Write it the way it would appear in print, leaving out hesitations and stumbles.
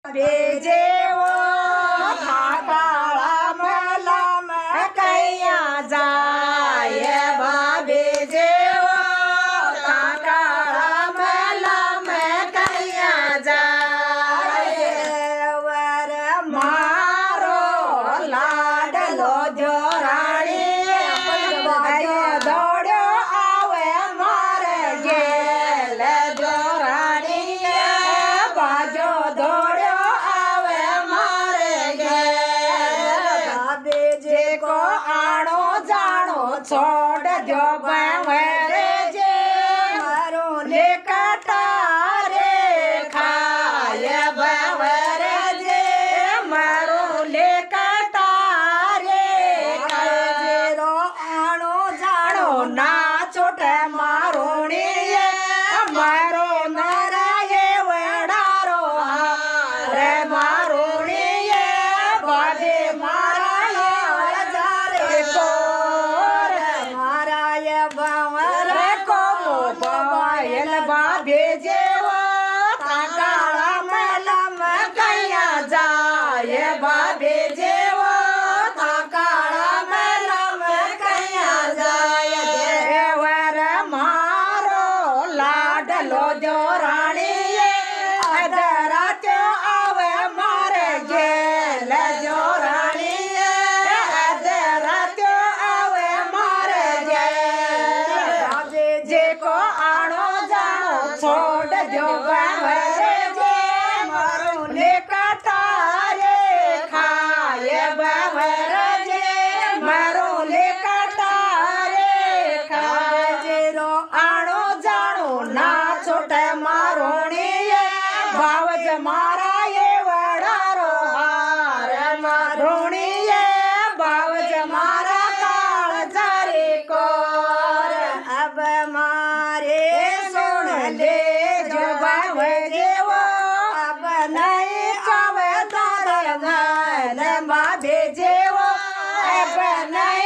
बेजेवो थाकाळा मलाम कैया जाय बाबे जेवो थाकाळा मलाम कैया जाय वर मारो लाडलो जोराणी दौड्यो आवे मारे गेल जोराणी बाजो दौड्यो को आड़ो जानो छोड़ दो बंवरे जे मारो ले कटारे खाय बंवरे जे मारो ले कटारे खाय रो आड़ो जानो ना छोटे मारो ने मारो नराये वडारो रे मारो ने बादे मारा भेजेवो थाकाळा मलाम कैया जाय बाबे जेवो थाकाळा मलाम कैया जाय देवर मारो लाडलो जोराणी अदरात्यो आवे मारे गेल जोराणी अदरात्यो आवे मारे गेल जे को आणो छोड़ दो बंवरे जे मारो ले कटारे खाय बंवरे जे मारो ले कटारे खाय जेरो आड़ो जानो ना छोटे मारो ने भावज मारा ये वडारो हार मारो ने भावज मारा काल जारे कोर अब मारे सुन ले जो बावजेवो अब नहीं कवे दादर न बाबे जेवो अब नहीं